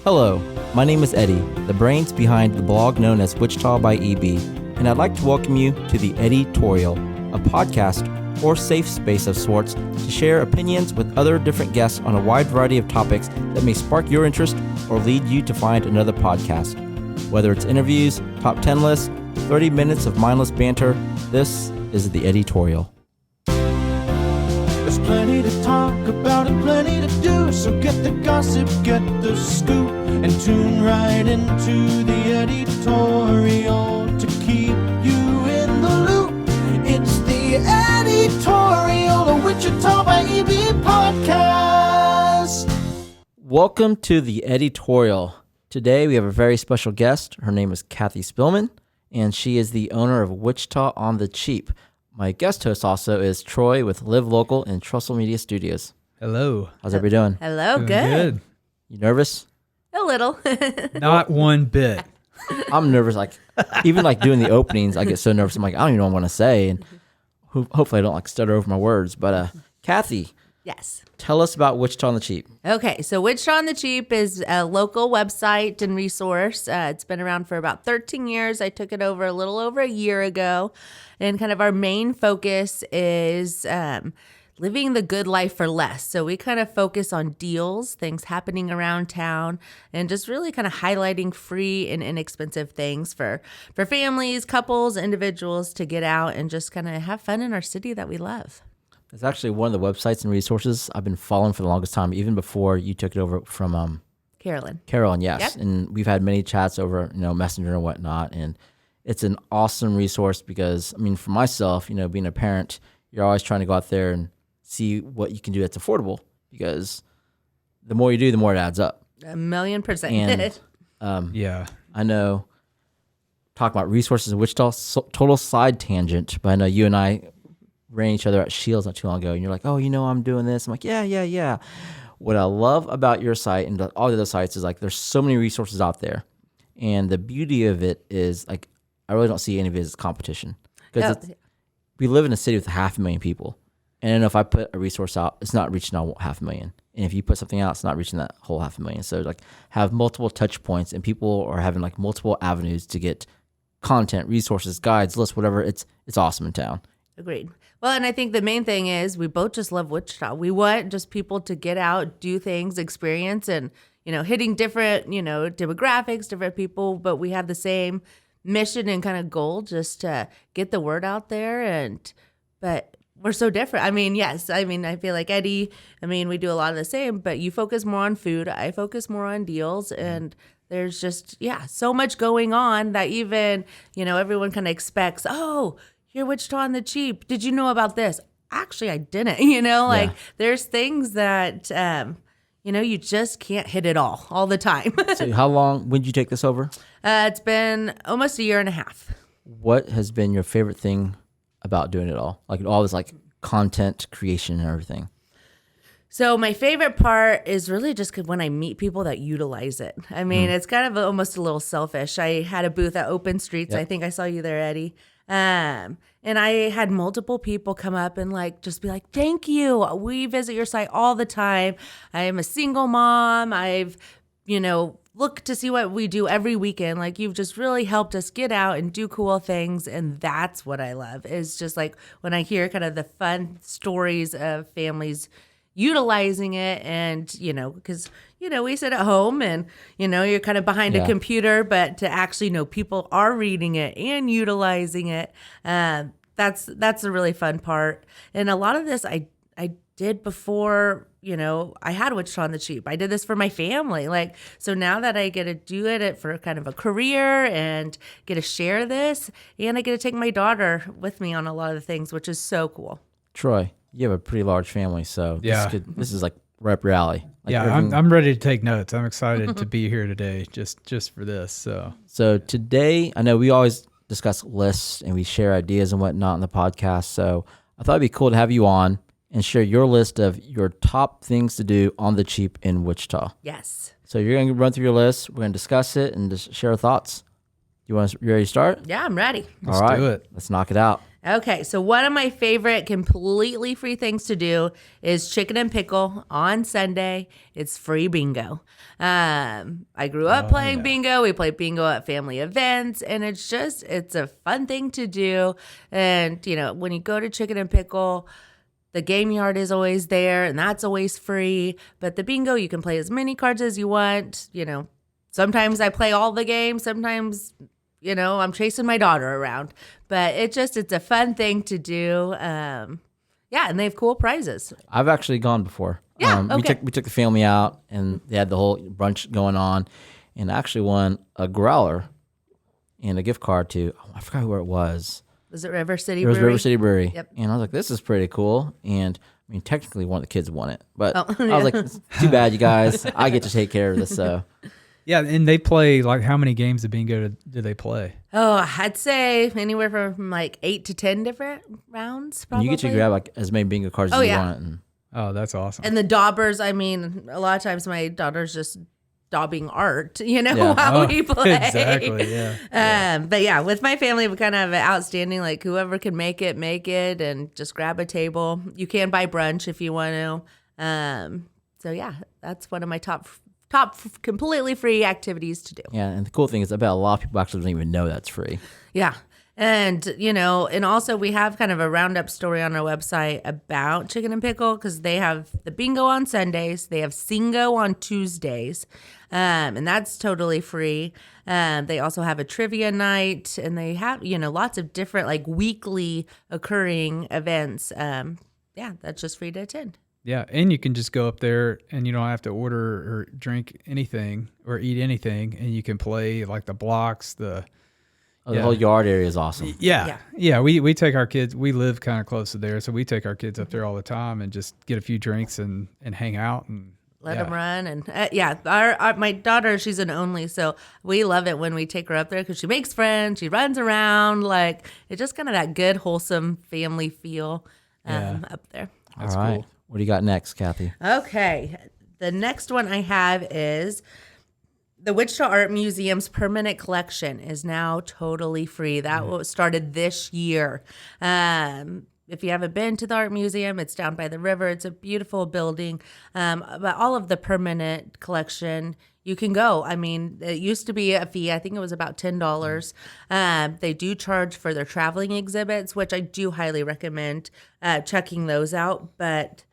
Hello, my name is Eddie, the brains behind the blog known as Wichita by EB, and I'd like to welcome you to the Eddytorial, a podcast or safe space of sorts to share opinions with other different guests on a wide variety of topics that may spark your interest or lead you to find another podcast. Whether it's interviews, top 10 lists, 30 minutes of mindless banter, this is the Eddytorial. There's plenty to talk about and plenty to do, so get the gossip, get the scoop, and tune right into the editorial to keep you in the loop. It's the Eddytorial, a Wichita by EB podcast. Welcome to the Eddytorial. Today we have a very special guest. Her name is Kathy Spillman, and she is the owner of Wichita on the Cheap. My guest host also is Troy with Live Local and Trussell Media Studios. Hello. How's everybody doing? Hello, Doing good. You nervous? A little. Not one bit. I'm nervous. Even doing the openings, I get so nervous. I'm like, I don't even know what I want to say, and hopefully I don't stutter over my words. But Kathy, Yes. tell us about Wichita on the Cheap. Okay, so Wichita on the Cheap is a local website and resource. It's been around for about 13 years. I took it over a little over a year ago, and kind of our main focus is living the good life for less. So we kind of focus on deals, things happening around town, and just really kind of highlighting free and inexpensive things for families, couples, individuals to get out and just kind of have fun in our city that we love. It's actually one of the websites and resources I've been following for the longest time, even before you took it over from Carolyn. yes. Yep. And we've had many chats over, Messenger and whatnot. And it's an awesome resource because, for myself, being a parent, you're always trying to go out there and see what you can do that's affordable, because the more you do, the more it adds up. 1,000,000%. And Yeah. I know, talking about resources in Wichita, total side tangent, but I know you and I ran each other at Shields not too long ago, and you're like, oh, I'm doing this. I'm like, yeah. What I love about your site and all the other sites is there's so many resources out there, and the beauty of it is I really don't see any of it as competition, because we live in a city with 500,000 people, and if I put a resource out, it's not reaching out 500,000, and if you put something out, it's not reaching that whole 500,000. So have multiple touch points, and people are having multiple avenues to get content, resources, guides, lists, whatever. It's awesome in town. Agreed. Well, and I think the main thing is we both just love Wichita. We want just people to get out, do things, experience, and, hitting different, demographics, different people, but we have the same mission and kind of goal, just to get the word out there. But we're so different. Yes. I feel like Eddie, we do a lot of the same, but you focus more on food. I focus more on deals, and there's just, so much going on that even, everyone kind of expects, oh, you're Wichita on the Cheap. Did you know about this? Actually, I didn't. There's things that, you just can't hit it all the time. So when did you take this over? It's been almost a year and a half. What has been your favorite thing about doing it all? All this content creation and everything. So my favorite part is really just when I meet people that utilize it. It's kind of almost a little selfish. I had a booth at Open Streets. Yep. I think I saw you there, Eddie. And I had multiple people come up and just be like, thank you. We visit your site all the time. I am a single mom. I've, looked to see what we do every weekend. You've just really helped us get out and do cool things. And that's what I love, is just when I hear kind of the fun stories of families utilizing it. And, because, we sit at home and, you're kind of behind a computer, but to actually know people are reading it and utilizing it, that's a really fun part. And a lot of this I did before, I had Wichita on the Cheap. I did this for my family. So now that I get to do it for kind of a career and get to share this, and I get to take my daughter with me on a lot of the things, which is so cool. Troy, you have a pretty large family, so this is right up your alley. I'm ready to take notes. I'm excited to be here today just for this. So today, I know we always discuss lists and we share ideas and whatnot on the podcast, so I thought it'd be cool to have you on and share your list of your top things to do on the cheap in Wichita. Yes. So you're going to run through your list. We're going to discuss it and just share our thoughts. You ready to start? Yeah, I'm ready. Let's do it. Let's knock it out. Okay, so one of my favorite completely free things to do is chicken and pickle on Sunday. It's free bingo. I grew up playing bingo. We play bingo at family events, and it's a fun thing to do. And, when you go to chicken and pickle, the game yard is always there, and that's always free. But the bingo, you can play as many cards as you want. Sometimes I play all the games. Sometimes I'm chasing my daughter around, but it's a fun thing to do. And they have cool prizes. I've actually gone before. Yeah, okay. We took the family out, and they had the whole brunch going on, and I actually won a growler and a gift card to, I forgot where it was. Was it River City It was Brewery? River City Brewery. Yep. And I was like, this is pretty cool. And technically one of the kids won it, but Oh, I was like, it's too bad, you guys. I get to take care of this. So Yeah, and they play how many games of bingo do they play? Oh, I'd say anywhere from 8 to 10 different rounds, probably. you get to grab as many bingo cards as you want. And Oh, that's awesome. And the daubers, a lot of times my daughter's just daubing art, while we play. Exactly, yeah. But yeah, with my family, we kind of have an outstanding, whoever can make it, and just grab a table. You can buy brunch if you want to. So yeah, that's one of my top completely free activities to do. yeah, and the cool thing is I bet a lot of people actually don't even know that's free. Yeah. And, and also we have kind of a roundup story on our website about chicken and pickle because they have the bingo on Sundays. They have Singo on Tuesdays. And that's totally free. They also have a trivia night and they have, lots of different weekly occurring events. That's just free to attend. Yeah, and you can just go up there and you don't have to order or drink anything or eat anything, and you can play the blocks, the whole yard area is awesome. Yeah. We take our kids. We live kind of close to there, so we take our kids up there all the time and just get a few drinks and hang out and let them run. And my daughter, she's an only, so we love it when we take her up there because she makes friends. She runs around. It's just kind of that good, wholesome family feel up there. That's all right. cool. What do you got next, Kathy? Okay. The next one I have is the Wichita Art Museum's permanent collection is now totally free. That was started this year. If you haven't been to the art museum, it's down by the river. It's a beautiful building. But all of the permanent collection, you can go. It used to be a fee. I think it was about $10. They do charge for their traveling exhibits, which I do highly recommend checking those out. But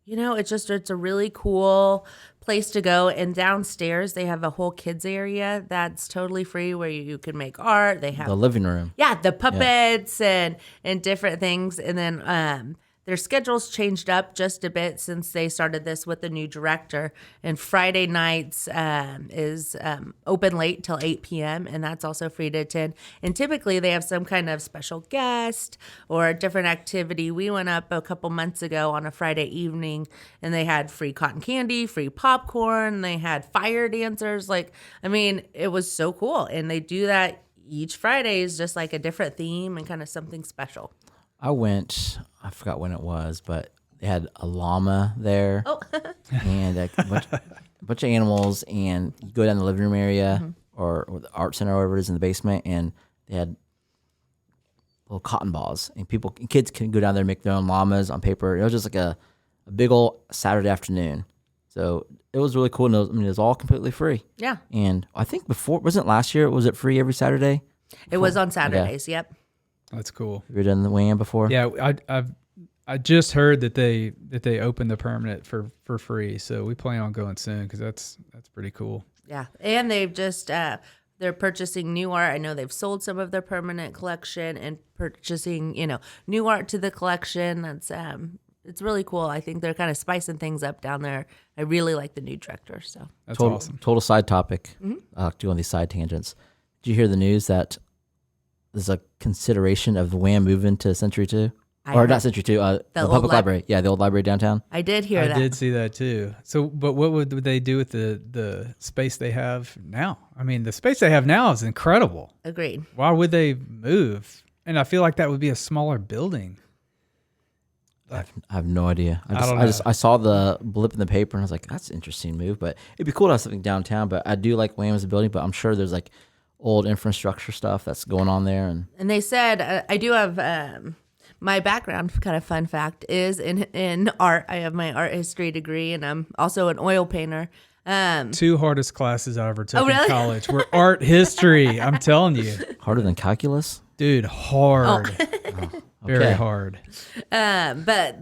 it's a really cool place to go. And downstairs, they have a whole kids area that's totally free where you can make art. They have The living room. Yeah, the puppets and different things. And then their schedule's changed up just a bit since they started this with the new director. And Friday nights is open late till 8 p.m. And that's also free to attend. And typically they have some kind of special guest or a different activity. We went up a couple months ago on a Friday evening and they had free cotton candy, free popcorn. They had fire dancers. It was so cool. And they do that each Friday is just a different theme and kind of something special. I went, I forgot when it was, but they had a llama there and a bunch of animals, and you go down the living room area or the art center or whatever it is in the basement, and they had little cotton balls, and kids can go down there and make their own llamas on paper. It was just a big old Saturday afternoon. So it was really cool. And it was all completely free. Yeah. And I think wasn't last year, was it free every Saturday? It was on Saturdays. Yep. That's cool. Have you done the weigh-in before? Yeah, I just heard that they opened the permanent for free, so we plan on going soon because that's pretty cool. Yeah, and they've just they're purchasing new art. I know they've sold some of their permanent collection and purchasing new art to the collection. That's it's really cool. I think they're kind of spicing things up down there. I really like the new director. So that's awesome. Total side topic. Do on these side tangents. Did you hear the news that there's a consideration of the Wham moving to Century 2? Not Century 2, the public library. Yeah, the old library downtown. I did hear that. I did see that too. So, but what would they do with the space they have now? The space they have now is incredible. Agreed. Why would they move? And I feel like that would be a smaller building. I have no idea. I saw the blip in the paper and I was like, that's an interesting move. But it'd be cool to have something downtown. But I do like Wham as a building, but I'm sure there's old infrastructure stuff that's going on there. And they said, I do have my background, kind of fun fact, is in art. I have my art history degree, and I'm also an oil painter. Two hardest classes I ever took really? in college were art history. I'm telling you, Harder than calculus? dude, hard, very hard. But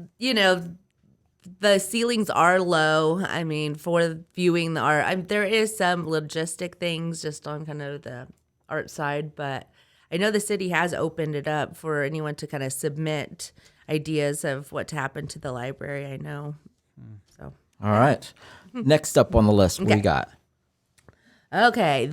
the ceilings are low. I mean, for viewing the art, there is some logistic things just on kind of the art side, but I know the city has opened it up for anyone to kind of submit ideas of what to happen to the library. I know. So. All right. Next up on the list, what we got? Okay.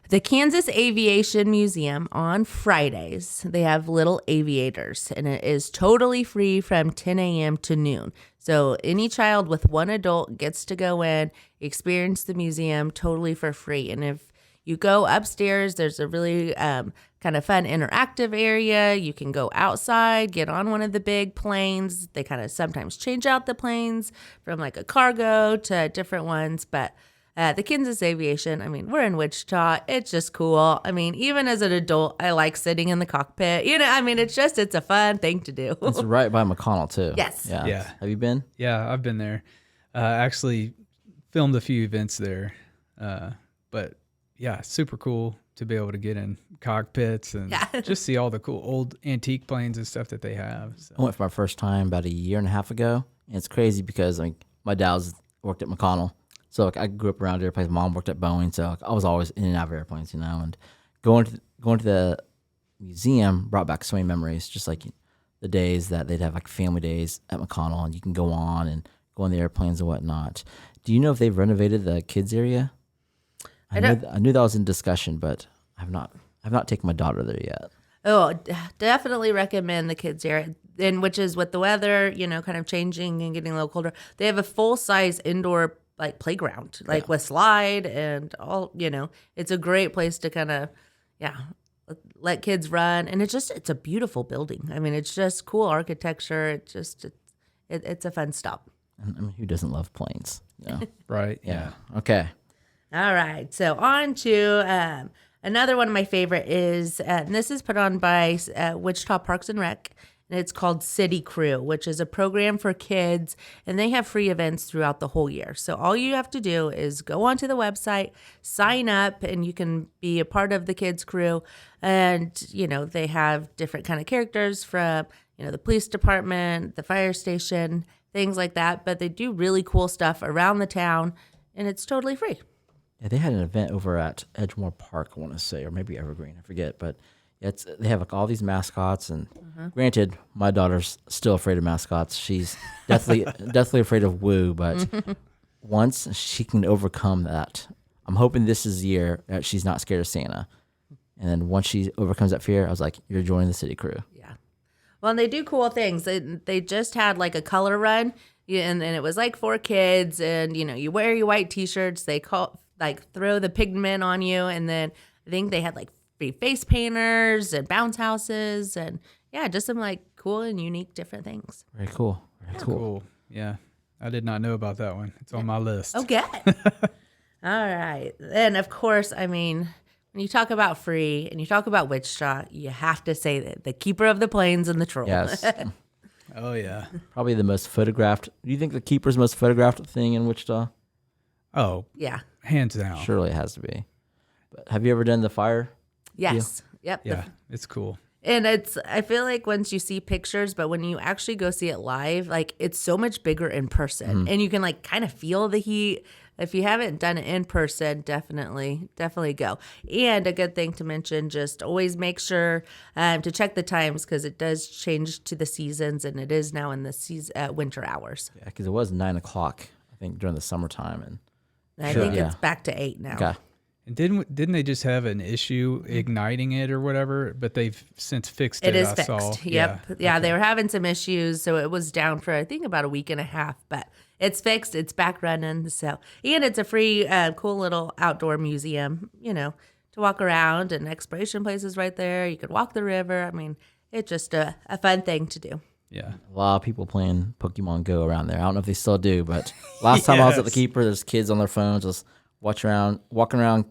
The Kansas Aviation Museum on Fridays, they have little aviators, and it is totally free from 10 a.m. to noon. So any child with one adult gets to go in, experience the museum totally for free. And if you go upstairs, there's a really kind of fun interactive area. You can go outside, get on one of the big planes. They kind of sometimes change out the planes from like a cargo to different ones, but the Kansas Aviation, I mean, we're in Wichita. It's just cool. I mean, even as an adult, I like sitting in the cockpit. It's a fun thing to do. It's right by McConnell, too. Yes. Yeah. Have you been? Yeah, I've been there. Actually filmed a few events there. But yeah, super cool to be able to get in cockpits and just see all the cool old antique planes and stuff that they have. So. I went for my first time about a year and a half ago. And it's crazy because my dad's worked at McConnell. So I grew up around airplanes. Mom worked at Boeing, so I was always in and out of airplanes, And going to the museum brought back so many memories. Just like the days that they'd have like family days at McConnell, and you can go on and go on the airplanes and whatnot. Do you know if they've renovated the kids area? I knew that was in discussion, but I've not taken my daughter there yet. Oh, definitely recommend the kids area. And which is with the weather, kind of changing and getting a little colder. They have a full size indoor playground, with slide and all, it's a great place to kind of, let kids run. And it's a beautiful building. I mean, it's just cool architecture. It's a fun stop. I mean, who doesn't love planes? Right. Yeah. Okay. All right. So on to another one of my favorite is, and this is put on by Wichita Parks and Rec. And it's called City Crew, which is a program for kids, and they have free events throughout the whole year. So all you have to do is go onto the website, sign up, and you can be a part of the kids crew. And, they have different kind of characters from, the police department, the fire station, things like that. But they do really cool stuff around the town, and it's totally free. Yeah, they had an event over at Edgemore Park, I want to say, or maybe Evergreen, I forget, but they have all these mascots, and granted, my daughter's still afraid of mascots. She's definitely afraid of Woo, but once she can overcome that, I'm hoping this is the year that she's not scared of Santa. And then once she overcomes that fear, I was like, "You're joining the City Crew." Yeah, well, and they do cool things. They just had a color run, and it was for kids, and you wear your white T-shirts. They throw the pigment on you, and then I think they had face painters and bounce houses, and just some cool and unique different things. Very cool. Very cool. Yeah, I did not know about that one. It's on my list. Okay. All right. And of course, I mean, when you talk about free and you talk about Wichita, you have to say that the keeper of the planes and the troll. Yes. Oh yeah. Probably the most photographed. Do you think the keeper's most photographed thing in Wichita? Oh yeah. Hands down. Surely it has to be. But have you ever done the fire? Yes. Yep. Yeah, it's cool. And I feel like once you see pictures, but when you actually go see it live, it's so much bigger in person, and you can kind of feel the heat. If you haven't done it in person, definitely go. And a good thing to mention, just always make sure to check the times, because it does change to the seasons, and it is now in the winter hours. Yeah, because it was 9 o'clock, I think, during the summertime, and I think it's back to 8 now. Okay. And didn't they just have an issue igniting it or whatever? But they've since fixed it. It is I fixed. saw. Yep. Yeah, they were having some issues, so it was down for I think about a week and a half. But it's fixed. It's back running. So and it's a free, cool little outdoor museum. To walk around, and exploration places right there. You could walk the river. I mean, it's just a fun thing to do. Yeah. A lot of people playing Pokemon Go around there. I don't know if they still do, but last time I was at the keeper, there's kids on their phones just walking around,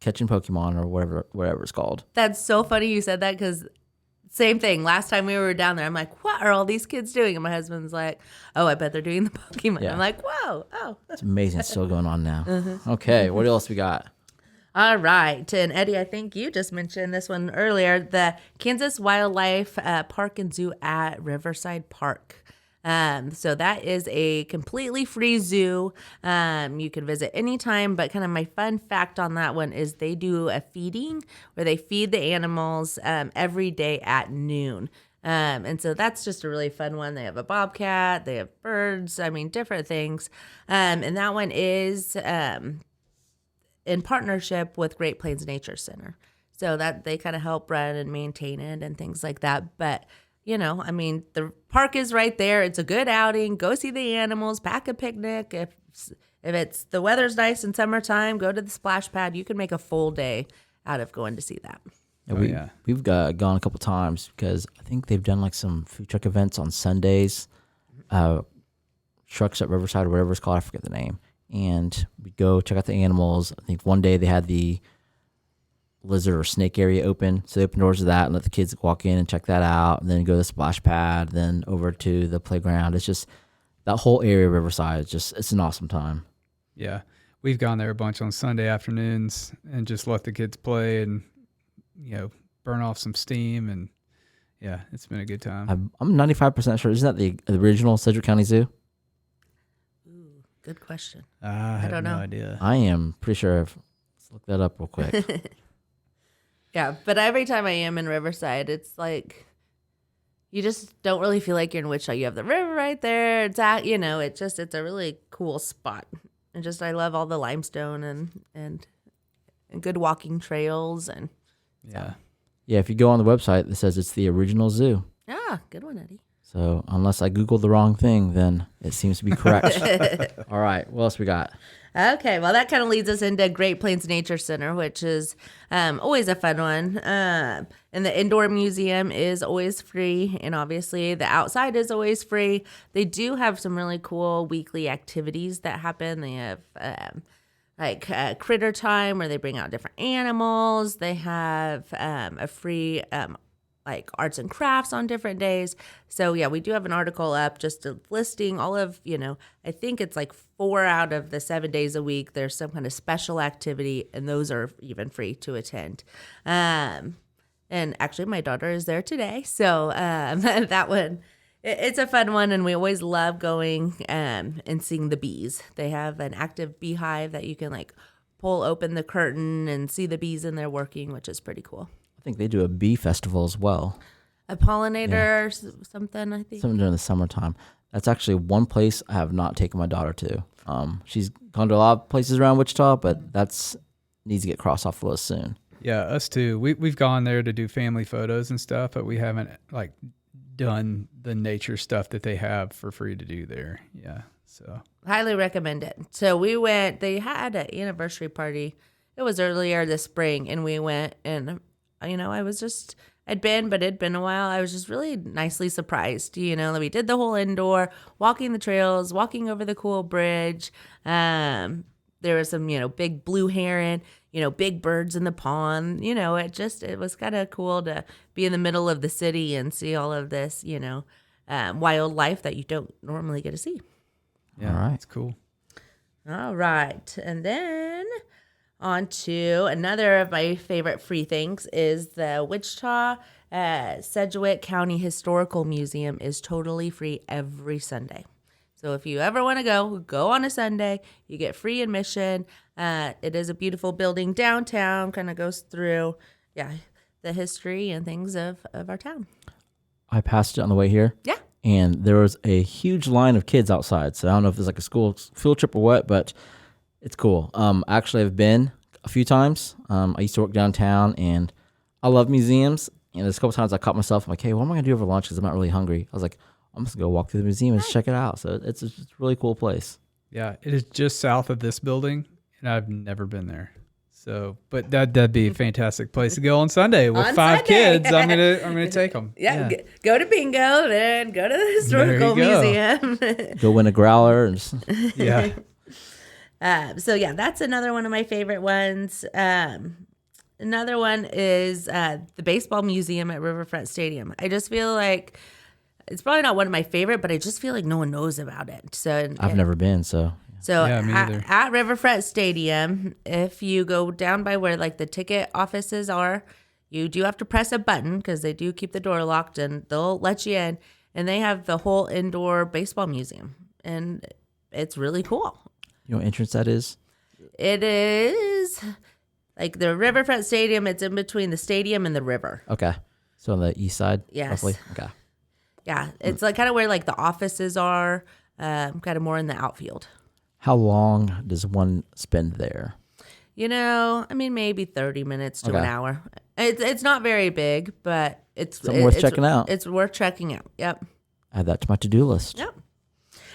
catching Pokemon or whatever it's called. That's so funny you said that, because Same thing. Last time we were down there, I'm like, what are all these kids doing? And my husband's like, oh, I bet they're doing the Pokemon. Yeah. I'm like, whoa, oh. It's amazing. It's still going on now. Okay, what else we got? All right. And Eddie, I think you just mentioned this one earlier, the Kansas Wildlife Park and Zoo at Riverside Park. So that is a completely free zoo. You can visit anytime, but kind of my fun fact on that one is they do a feeding where they feed the animals every day at noon. And so that's just a really fun one. They have a bobcat, they have birds, I mean, different things. And that one is in partnership with Great Plains Nature Center. So that they kind of help run and maintain it and things like that. But you know, I mean, the park is right there. It's a good outing. Go see the animals, pack a picnic. If it's the weather's nice in summertime, go to the splash pad. You can make a full day out of going to see that. Yeah, we've gone a couple times because I think they've done like some food truck events on Sundays, trucks at Riverside or whatever it's called. I forget the name. And we go check out the animals. I think one day they had the lizard or snake area open, so they open doors to that and let the kids walk in and check that out, and then go to the splash pad, then over to the playground. It's just that whole area of Riverside. It's an awesome time. Yeah, we've gone there a bunch on Sunday afternoons and just let the kids play and burn off some steam, and yeah, it's been a good time. I'm 95% sure. Isn't that the original Sedgwick County Zoo? Ooh, good question. I have don't no know. idea. I am pretty sure. Let's look that up real quick. Yeah, but every time I am in Riverside, it's like you just don't really feel like you're in Wichita. You have the river right there. It's it's a really cool spot. And just I love all the limestone and good walking trails and Yeah. Yeah, if you go on the website, it says it's the original zoo. ah, good one, Eddie. So unless I Googled the wrong thing, then it seems to be correct. All right, what else we got? Okay, well, that kind of leads us into Great Plains Nature Center, which is always a fun one. And the indoor museum is always free, and obviously the outside is always free. They do have some really cool weekly activities that happen. They have critter time where they bring out different animals. They have a free arts and crafts on different days. So yeah, we do have an article up just listing all of, I think it's like 4 out of the 7 days a week. There's some kind of special activity, and those are even free to attend. And actually my daughter is there today. So that one, it's a fun one, and we always love going and seeing the bees. They have an active beehive that you can pull open the curtain and see the bees in there working, which is pretty cool. I think they do a bee festival as well. A pollinator or something, I think. Something during the summertime. That's actually one place I have not taken my daughter to. She's gone to a lot of places around Wichita, but that's needs to get crossed off the list soon. Yeah, us too. We've gone there to do family photos and stuff, but we haven't done the nature stuff that they have for free to do there. Yeah, so highly recommend it. So we went. They had an anniversary party. It was earlier this spring, and we went, and I'd been, but it'd been a while. I was just really nicely surprised, that we did the whole indoor, walking the trails, walking over the cool bridge. There was some, big blue heron, big birds in the pond. It was kind of cool to be in the middle of the city and see all of this, wildlife that you don't normally get to see. yeah, All right. it's cool. All right. And then on to another of my favorite free things is the Wichita Sedgwick County Historical Museum is totally free every Sunday. So if you ever want to go on a Sunday. You get free admission. It is a beautiful building downtown, kind of goes through, the history and things of our town. I passed it on the way here. Yeah. And there was a huge line of kids outside. So I don't know if it's like a school field trip or what, but it's cool. Actually, I've been a few times. I used to work downtown, and I love museums. And there's a couple times I caught myself. I'm like, hey, what am I going to do over lunch because I'm not really hungry? I was like, I'm just going to go walk through the museum and check it out. So it's a really cool place. Yeah, it is just south of this building, and I've never been there. So, but that'd be a fantastic place to go on Sunday with On 5 Sunday. kids. I'm gonna take them. Yeah. Go to bingo, then go to the historical There you museum. Go win a growler. And just, Yeah. So yeah, that's another one of my favorite ones. Another one is the baseball museum at Riverfront Stadium. I just feel like it's probably not one of my favorite, but I just feel like no one knows about it. So I've never been, so. So Yeah, me either. at Riverfront Stadium, if you go down by where like the ticket offices are, you do have to press a button because they do keep the door locked and they'll let you in. And they have the whole indoor baseball museum, and it's really cool. You know what entrance that is? It is like the Riverfront Stadium. It's in between the stadium and the river. Okay. So on the east side? Yes. Roughly? Okay. Yeah, it's like kind of where like the offices are, kind of more in the outfield. How long does one spend there? You know, I mean, maybe 30 minutes to an Okay. hour. It's not very big, but it's Something worth checking out. It's worth checking out. Yep. Add that to my to-do list. Yep.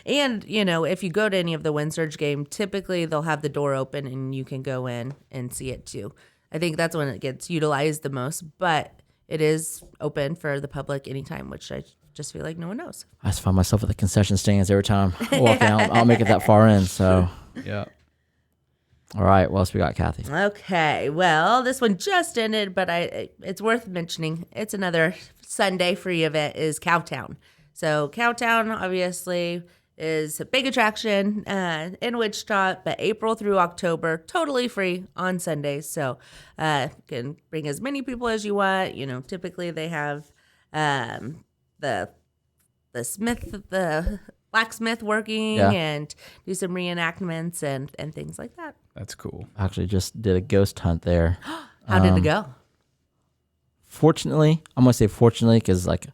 And, you know, if you go to any of the Wind Surge game, typically they'll have the door open and you can go in and see it too. I think that's when it gets utilized the most, but it is open for the public anytime, which I just feel like no one knows. I just find myself at the concession stands every time I walk down. I'll make it that far in, so. Yeah. All right, what else we got, Kathy? Okay, well, this one just ended, but it's worth mentioning. It's another Sunday free event is Cowtown. So Cowtown, obviously, is a big attraction in Wichita, but April through October, totally free on Sundays. So you can bring as many people as you want. You know, typically they have the blacksmith working Yeah. and do some reenactments and things like that. That's cool. I actually just did a ghost hunt there. How did it go? Fortunately, I'm gonna say fortunately because like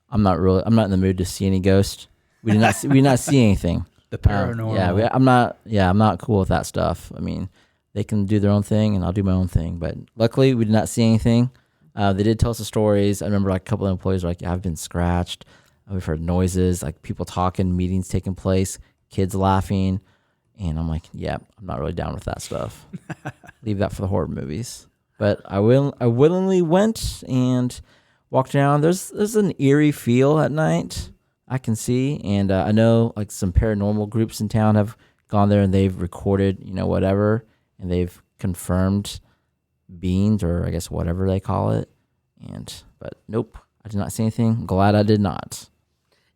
I'm not in the mood to see any ghosts. We did not see anything. The paranormal. I'm not cool with that stuff. I mean, they can do their own thing and I'll do my own thing. But luckily, we did not see anything. They did tell us the stories. I remember like a couple of employees were like, yeah, I've been scratched. We've heard noises, like people talking, meetings taking place, kids laughing. And I'm like, yeah, I'm not really down with that stuff. Leave that for the horror movies. But I willingly went and walked around. There's an eerie feel at night I can see. And I know like some paranormal groups in town have gone there and they've recorded, whatever. And they've confirmed beings or I guess whatever they call it. But nope, I did not see anything. Glad I did not.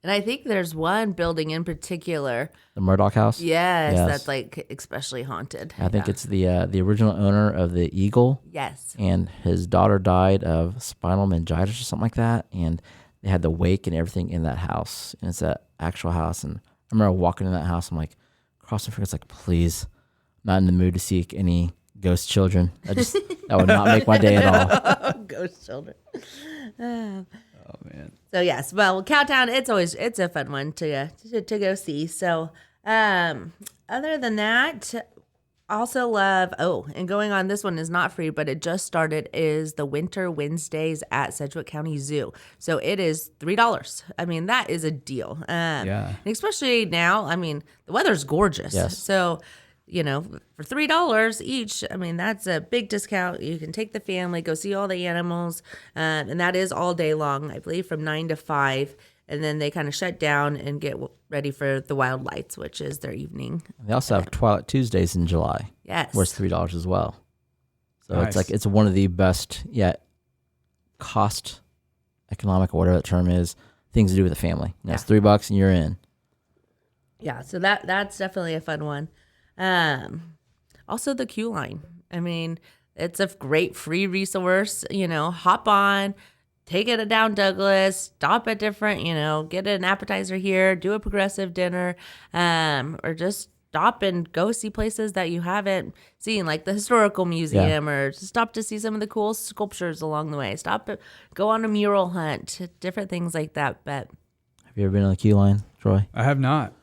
And I think there's one building in particular. The Murdoch House? Yes, that's like especially haunted. I think it's the original owner of the Eagle. Yes. And his daughter died of spinal meningitis or something like that. And they had the wake and everything in that house. And it's an actual house. And I remember walking in that house. I'm like, crossing fingers, like, please, I'm not in the mood to see any ghost children. That would not make my day at all. Ghost children. Oh man. So yes, well, Cowtown, it's a fun one to go see. So other than that, also love, and going on, this one is not free, but it just started, is the Winter Wednesdays at Sedgwick County Zoo. So it is $3. I mean, that is a deal. Yeah. And especially now, I mean, the weather's gorgeous. Yes. So, for $3 each, I mean, that's a big discount. You can take the family, go see all the animals. And that is all day long, I believe, from 9 to 5. And then they kind of shut down and get ready for the Wild Lights, which is their evening. They also have Twilight Tuesdays in July. Yes. Where it's $3 as well. So Nice. it's one of the best, cost economic or whatever that term is, things to do with the family. It's $3 and you're in. Yeah, so that's definitely a fun one. Also the queue line. I mean, it's a great free resource. Hop on, take it down Douglas, stop at different, get an appetizer here, do a progressive dinner, or just stop and go see places that you haven't seen, like the historical museum, or stop to see some of the cool sculptures along the way. Go on a mural hunt, different things like that. But Have you ever been on the queue line, Troy? I have not.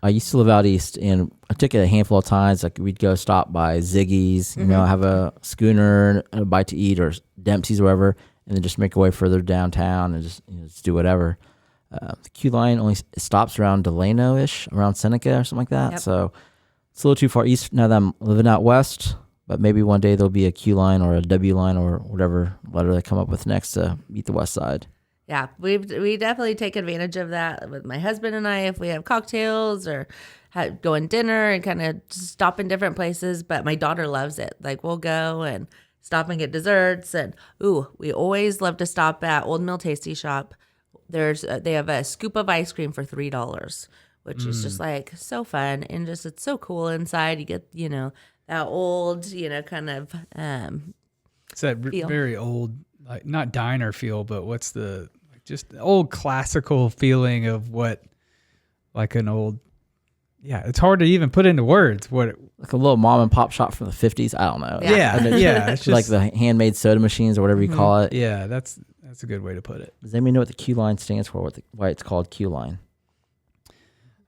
I used to live out east, and I took it a handful of times. Like we'd go stop by Ziggy's, have a schooner, a bite to eat, or Dempsey's, or wherever, and then just make our way further downtown and just do whatever. The queue line only stops around Delano-ish, around Seneca or something like that. Yep. So it's a little too far east now that I'm living out west. But maybe one day there'll be a Q line or a W line or whatever letter they come up with next to meet the west side. yeah, we definitely take advantage of that with my husband and I if we have cocktails or go and dinner and kind of stop in different places. But my daughter loves it. Like we'll go and stop and get desserts. And we always love to stop at Old Mill Tasty Shop. They have a scoop of ice cream for $3, which is just like so fun, and just it's so cool inside. You get that old kind of It's that feel. very old, like not diner feel, but what's the just the old classical feeling of what like an old. Yeah, it's hard to even put into words what it, Like a little mom and pop shop from the 50s. I don't know. yeah, yeah. It's just Like the handmade soda machines or whatever you call it. yeah. That's a good way to put it. Does anybody know what the Q line stands for? Why it's called Q line?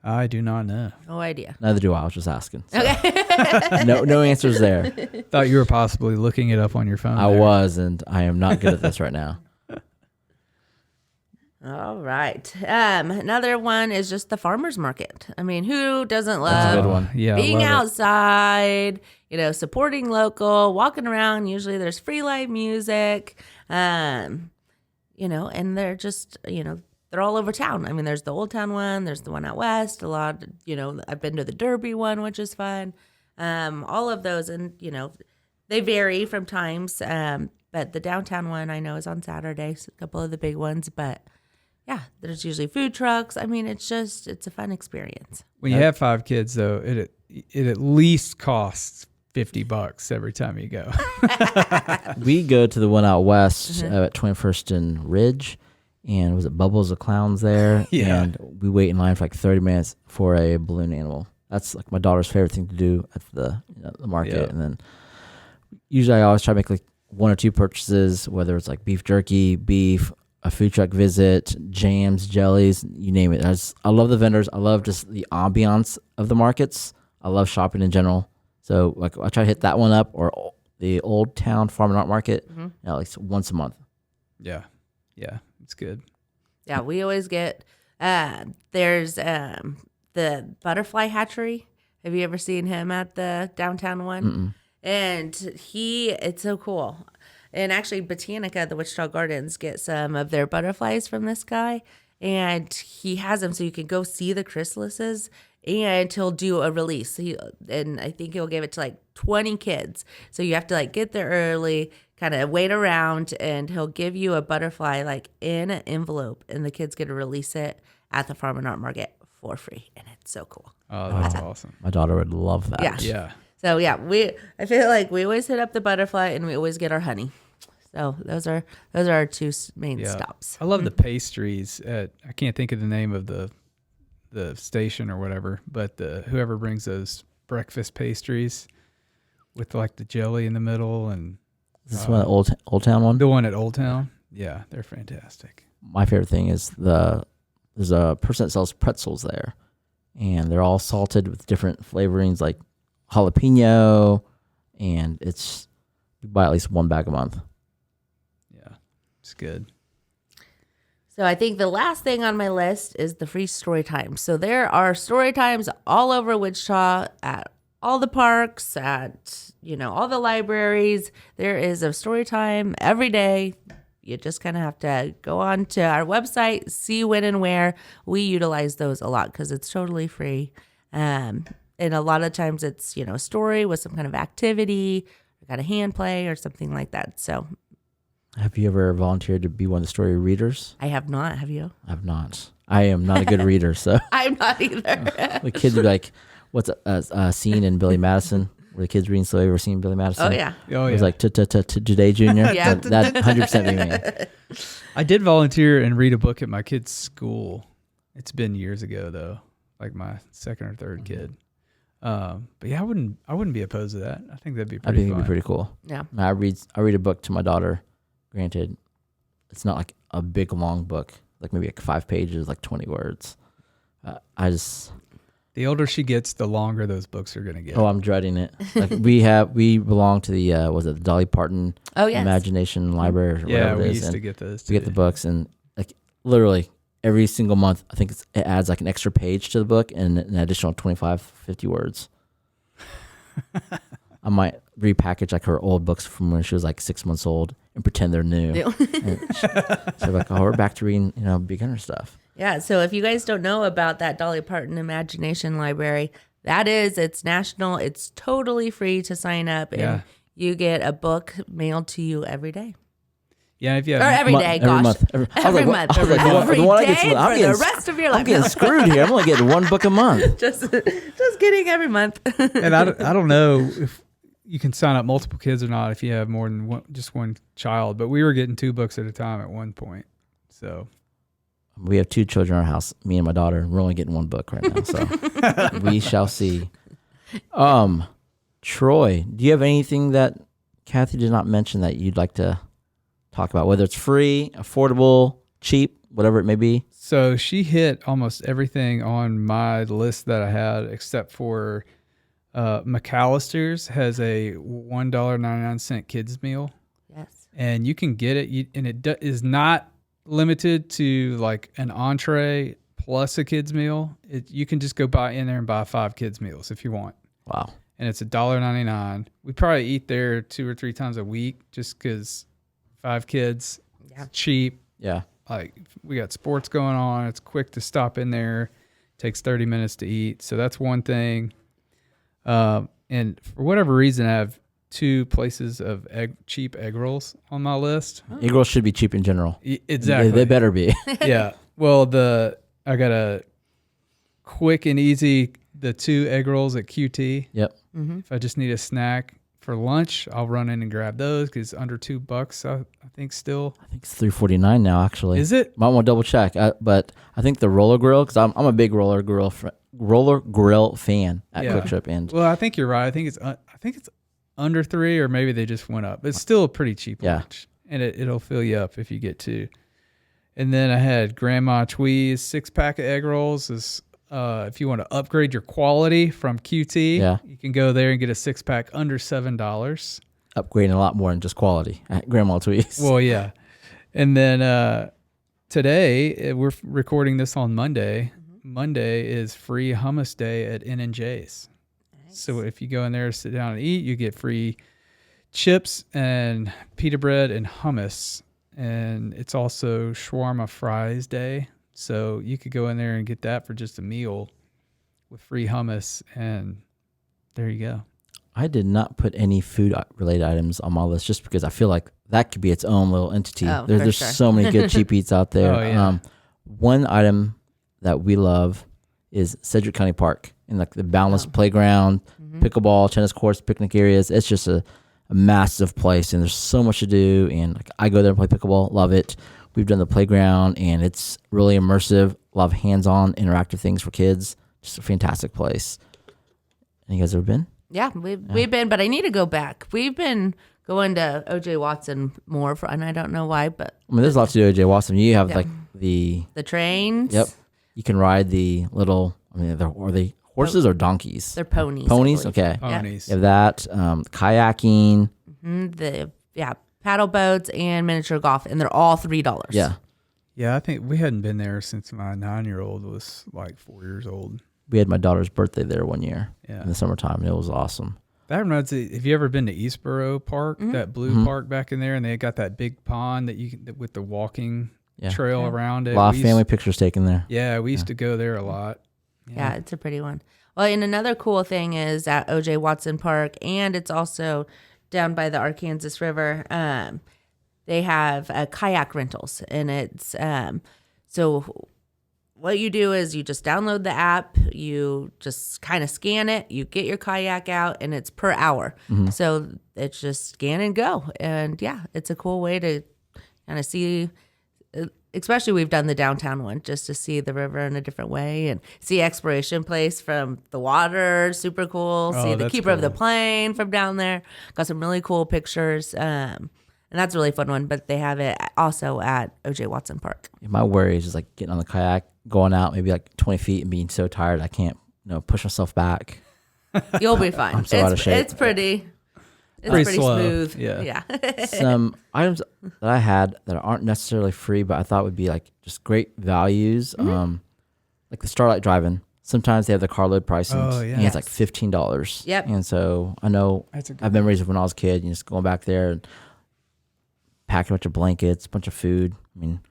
I do not know. No idea. Neither do I. I was just asking. So. Okay. No answers there. Thought you were possibly looking it up on your phone. I there. was, and I am not good at this right now. All right. Another one is just the farmer's market. I mean, who doesn't That's a good love one. Yeah, I being love it. outside, supporting local, walking around. Usually there's free live music, and they're just, they're all over town. I mean, there's the Old Town one, there's the one out west, a lot, I've been to the Derby one, which is fun. All of those, and, they vary from times, but the downtown one I know is on Saturdays, a couple of the big ones, but yeah, there's usually food trucks. I mean, it's a fun experience. When you have 5 kids, though, it at least costs $50 every time you go. We go to the one out west at 21st and Ridge, and was it Bubbles of Clowns there? Yeah. And we wait in line for like 30 minutes for a balloon animal. That's like my daughter's favorite thing to do at the market. Yeah. And then usually I always try to make like 1 or 2 purchases, whether it's like beef jerky, beef, a food truck visit, jams, jellies, you name it. I love the vendors. I love just the ambiance of the markets. I love shopping in general. So like I try to hit that one up, or the Old Town Farm and Art Market at least once a month. Yeah, it's good. Yeah, we always get there's the butterfly hatchery. Have you ever seen him at the downtown one? Mm-mm. And it's so cool. And actually, Botanica, the Wichita Gardens, get some of their butterflies from this guy, and he has them so you can go see the chrysalises. And he'll do a release. And I think he'll give it to like 20 kids. So you have to like get there early, kind of wait around, and he'll give you a butterfly like in an envelope, and the kids get to release it at the Farm and Art Market for free. And it's so cool. Oh, that's awesome. My daughter would love that. Yeah. Yeah. So yeah, I feel like we always hit up the butterfly, and we always get our honey. So those are our 2 main Yeah. stops. I love the pastries at, I can't think of the name of the station or whatever, but whoever brings those breakfast pastries with like the jelly in the middle, and Is this one Old Town one? the one at Old Town. Yeah, they're fantastic. My favorite thing is there's a person that sells pretzels there, and they're all salted with different flavorings like jalapeno, and you buy at least 1 bag a month. Yeah, it's good. So I think the last thing on my list is the free story times. So there are story times all over Wichita at all the parks, at all the libraries. There is a story time every day. You just kind of have to go on to our website, see when and where. We utilize those a lot because it's totally free. And a lot of times it's, a story with some kind of activity, or got a hand play or something like that. So Have you ever volunteered to be one of the story readers? I have not. Have you? I've not. I am not a good reader, so I'm not either. the kids would be like, "What's a scene in Billy Madison where the kids reading slow? You ever seen Billy Madison?" Oh, yeah. Oh, It was yeah. like today, Junior. Yeah. That 100% be me. I did volunteer and read a book at my kid's school. It's been years ago though, like my 2nd or 3rd kid. But yeah, I wouldn't be opposed to that. I think that'd be I pretty think fun. it'd be pretty cool. Yeah. I read a book to my daughter. Granted, it's not like a big long book, like maybe like 5 pages, like 20 words. The older she gets, the longer those books are gonna get. I'm dreading it. Like we belong to the was it the Dolly Parton Oh, yes. Imagination Library or yeah, whatever it we is, used and to get those. we get the books, and like literally every single month, I think it adds like an extra page to the book and an additional 25, 50 words. I might repackage like her old books from when she was like 6 months old and pretend they're new. Yeah. So like, we're back to reading, beginner stuff. Yeah. So if you guys don't know about that Dolly Parton Imagination Library, it's national. It's totally free to sign up. And Yeah. you get a book mailed to you every day. Yeah, if you Or have every day, Every gosh. month. Every month. Every Every the one I day get, I'm for getting, the rest of your life. I'm getting screwed here. I'm only getting one book a month. just kidding, every month. and I don't know if you can sign up multiple kids or not if you have more than just one child, but we were getting 2 books at a time at one point. So We have 2 children in our house, me and my daughter. We're only getting 1 book right now, so we shall see. Troy, do you have anything that Kathy did not mention that you'd like to talk about, whether it's free, affordable, cheap, whatever it may be? So she hit almost everything on my list that I had, except for McAllister's has a $1.99 kids meal, Yes. and you can get it, and it is not limited to like an entree plus a kids meal. You can just go buy in there and buy 5 kids meals if you want. Wow. And it's $1.99. We probably eat there 2 or 3 times a week just because 5 kids, Yeah. it's cheap. Yeah. Like we got sports going on. It's quick to stop in there. Takes 30 minutes to eat. So that's one thing. And for whatever reason, I have 2 places of cheap egg rolls on my list. Egg rolls should be cheap in general. Exactly. They better be. Yeah. Well, I got a quick and easy, the 2 egg rolls at QT. Yep. If I just need a snack for lunch, I'll run in and grab those because under $2, I think still. I think it's $3.49 now, actually. Is it? Might want to double check. But I think the roller grill, because I'm a big roller grill fan at Quick Trip. And Well, I think you're right. I think it's under 3, or maybe they just went up. It's still a pretty cheap lunch, and it'll fill you up if you get 2. And then I had Grandma Twee's 6-pack of egg rolls. If you want to upgrade your quality from QT, you can go there and get a 6-pack under $7. Upgrading a lot more than just quality at Grandma Twee's. Well, yeah. And then today, we're recording this on Monday. Monday is free hummus day at N&J's. Nice. So if you go in there, sit down and eat, you get free chips and pita bread and hummus. And it's also shawarma fries day. So you could go in there and get that for just a meal with free hummus, and there you go. I did not put any food-related items on my list just because I feel like that could be its own little entity. There's sure. so many good cheap eats out there. Oh, yeah. One item that we love is Sedgwick County Park, and like the boundless playground, pickleball, tennis courts, picnic areas. It's just a massive place, and there's so much to do. And like I go there and play pickleball, love it. We've done the playground, and it's really immersive. A lot of hands-on, interactive things for kids. Just a fantastic place. And you guys ever been? Yeah, we've been, but I need to go back. We've been going to O.J. Watson more, and I don't know why, but I mean, there's a lot to do at O.J. Watson. You have like the trains. Yep. You can ride the little. I mean, are they horses or donkeys? They're ponies. Ponies. I believe. Okay. Ponies. You have that. Kayaking. Paddle boats and miniature golf, and they're all $3. Yeah. Yeah, I think we hadn't been there since my 9-year-old was like 4 years old. We had my daughter's birthday there one year in the summertime, and it was awesome. That reminds me, have you ever been to Eastboro Park, that blue park back in there, and they got that big pond that you can, with the walking trail around it. A lot of family pictures taken there. Yeah, we used to go there a lot. Yeah, it's a pretty one. Well, and another cool thing is at O.J. Watson Park, and it's also down by the Arkansas River. They have kayak rentals, and it's so what you do is you just download the app, you just kind of scan it, you get your kayak out, and it's per hour. So it's just scan and go, and yeah, it's a cool way to kind of see. Especially we've done the downtown one just to see the river in a different way and see Exploration Place from the water. Super cool. See the Keeper of the Plane from down there. Got some really cool pictures. And that's a really fun one. But they have it also at O.J. Watson Park. My worry is just like getting on the kayak, going out maybe like 20 feet and being so tired I can't push myself back. You'll be fine. I'm so out of shape. It's pretty. It's pretty slow. smooth. Yeah. Some items that I had that aren't necessarily free, but I thought would be like just great values. Like the Starlight Drive-In. Sometimes they have the carload pricing. Oh, yeah. And it's like $15. Yep. And so I know I have memories of when I was a kid, just going back there and packing a bunch of blankets, a bunch of food. I mean,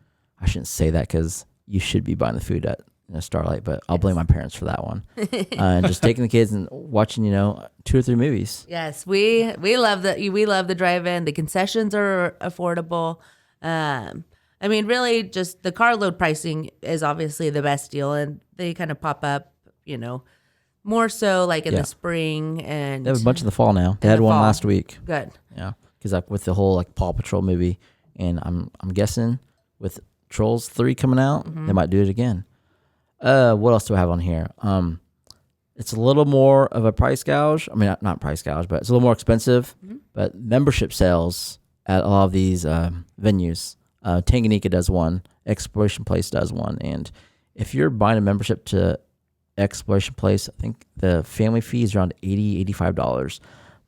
I shouldn't say that because you should be buying the food at Starlight, but I'll blame my parents for that one. And just taking the kids and watching, 2 or 3 movies. Yes, we love the drive-in. The concessions are affordable. I mean, really, just the carload pricing is obviously the best deal, and they kind of pop up, more so like in the spring and They have a bunch in the fall now. They had one last week. Good. Yeah, because like with the whole like Paw Patrol movie, and I'm guessing with Trolls 3 coming out, they might do it again. What else do I have on here? It's a little more of a price gouge. I mean, not price gouge, but it's a little more expensive. But membership sales at a lot of these venues. Tanganyika does one. Exploration Place does one. And if you're buying a membership to Exploration Place, I think the family fee is around $80, $85.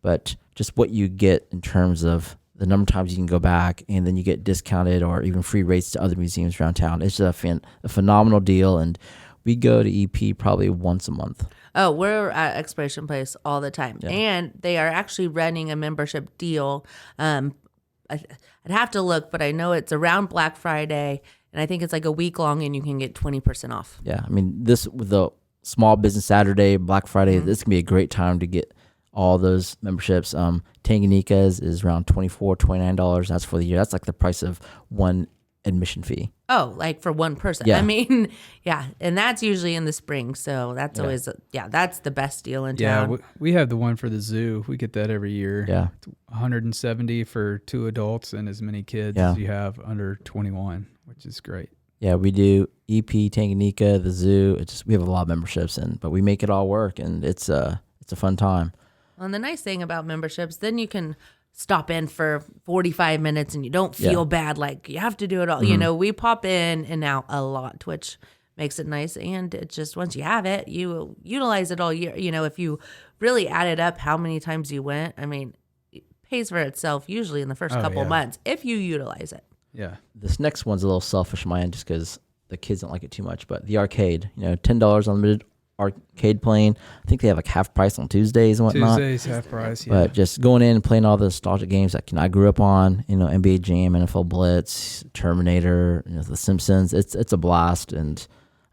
But just what you get in terms of the number of times you can go back, and then you get discounted or even free rates to other museums around town. It's a phenomenal deal, and we go to EP probably once a month. Oh, we're at Exploration Place all the time. Yeah. And they are actually running a membership deal. I'd have to look, but I know it's around Black Friday, and I think it's like a week long, and you can get 20% off. Yeah, I mean, this with the Small Business Saturday, Black Friday, this can be a great time to get all those memberships. Tanganyika's is around $24, $29. That's for the year. That's like the price of one admission fee. Oh, like for one person. Yeah. I mean, yeah. And that's usually in the spring. So that's always, that's the best deal in town. Yeah, we have the one for the zoo. We get that every year. Yeah. It's $170 for 2 adults and as many kids as you have under 21, which is great. Yeah, we do EP, Tanganyika, the zoo. We have a lot of memberships, but we make it all work, and it's a fun time. Well, and the nice thing about memberships, then you can stop in for 45 minutes and you don't feel bad like you have to do it all. We pop in and out a lot, which makes it nice. And it's just once you have it, you utilize it all year. If you really added up how many times you went, I mean, it pays for itself usually in the first couple months if you utilize it. Yeah. This next one's a little selfish of mine just because the kids don't like it too much. But the arcade, $10 unlimited arcade playing. I think they have like half price on Tuesdays and whatnot. Tuesdays half price, yeah. But just going in and playing all the nostalgic games that I grew up on, NBA Jam, NFL Blitz, Terminator, The Simpsons. It's a blast, and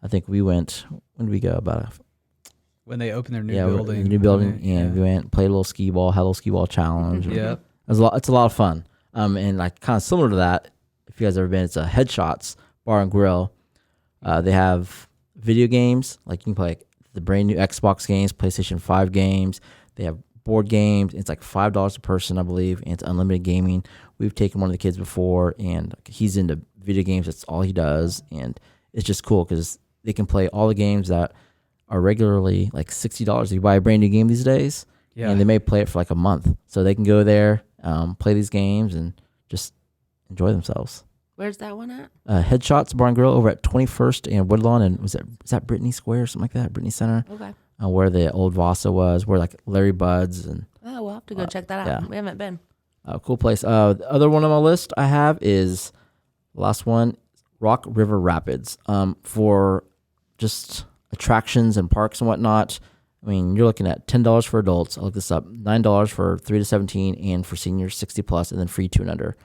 I think we went. When did we go? When they opened their new building. New building, we went, played a little skee ball, had a little skee ball challenge. Yeah, it's a lot of fun. And like kind of similar to that, if you guys ever been, it's a Headshots Bar and Grill. They have video games, like you can play the brand new Xbox games, PlayStation 5 games. They have board games. It's like $5 a person, I believe, and it's unlimited gaming. We've taken one of the kids before, and he's into video games. That's all he does, and it's just cool because they can play all the games that are regularly like $60 if you buy a brand new game these days. Yeah. And they may play it for like a month, so they can go there, play these games, and just enjoy themselves. Where's that one at? Headshots Bar and Grill over at 21st and Woodlawn, and is that Brittany Square or something like that? Brittany Center. Okay. Where the old Vasa was, where like Larry Bud's and. Oh, we'll have to go check that out. Yeah. We haven't been. Cool place. The other one on my list I have is the last one, Rock River Rapids. For just attractions and parks and whatnot. I mean, you're looking at $10 for adults. I'll look this up. $9 for 3 to 17, and for seniors 60 plus, and then free 2 and under.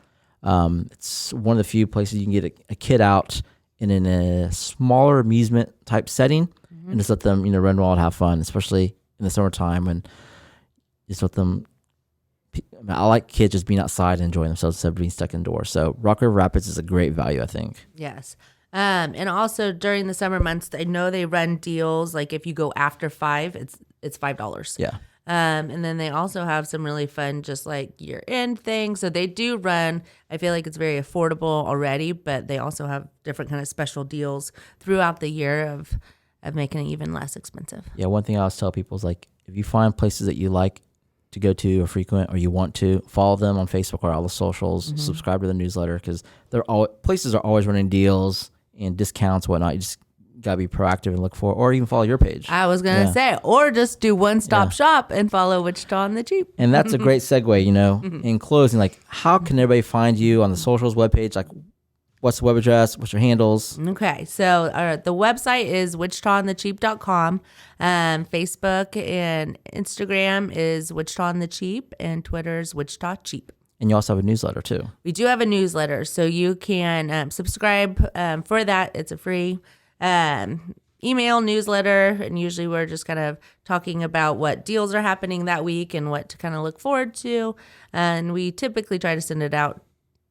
It's one of the few places you can get a kid out in a smaller amusement type setting, and just let them, run wild, have fun, especially in the summertime, and just let them. I like kids just being outside and enjoying themselves instead of being stuck indoors. So Rock River Rapids is a great value, I think. Yes. And also during the summer months, I know they run deals. Like if you go after 5, it's $5. Yeah. And then they also have some really fun, just like year-end things. So they do run. I feel like it's very affordable already, but they also have different kind of special deals throughout the year of making it even less expensive. Yeah, one thing I always tell people is like, if you find places that you like to go to or frequent, or you want to, follow them on Facebook or all the socials, subscribe to the newsletter, because places are always running deals and discounts, whatnot. You just gotta be proactive and look for, or even follow your page. I was gonna say, or just do one-stop shop and follow Wichita on the Cheap. And that's a great segue. In closing, like, how can everybody find you on the socials webpage? Like, what's the web address? What's your handles? Okay, so the website is wichitaonthecheap.com. Facebook and Instagram is Wichita on the Cheap, and Twitter's Wichita Cheap. And you also have a newsletter too. We do have a newsletter, so you can subscribe for that. It's a free email newsletter, and usually we're just kind of talking about what deals are happening that week and what to kind of look forward to. And we typically try to send it out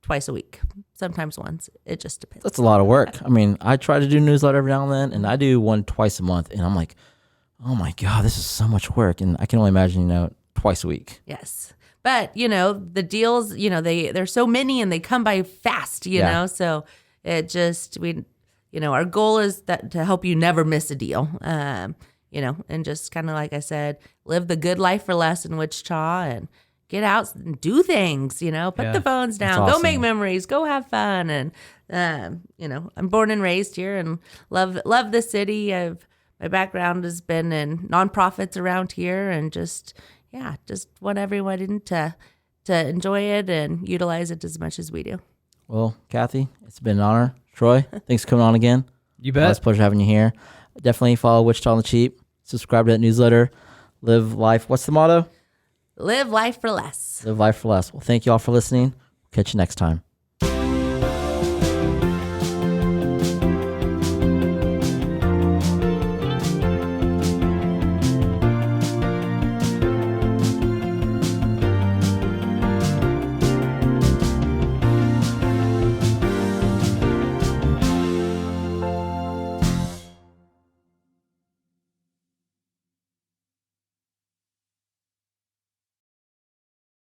twice a week, sometimes once. It just depends. That's a lot of work. I mean, I try to do newsletter every now and then, and I do one twice a month, and I'm like, oh my God, this is so much work. And I can only imagine, twice a week. Yes. But, the deals, there's so many and they come by fast, you know, so it just, our goal is to help you never miss a deal, and just kind of like I said, live the good life for less in Wichita and get out and do things, put the phones down, awesome. Go make memories, go have fun. And, I'm born and raised here and love the city. My background has been in nonprofits around here and just want everyone to enjoy it and utilize it as much as we do. Well, Kathy, it's been an honor. Troy, thanks for coming on again. You bet. It's a pleasure having you here. Definitely follow Wichita on the Cheap. Subscribe to that newsletter. Live life. What's the motto? Live life for less. Live life for less. Well, thank you all for listening. Catch you next time.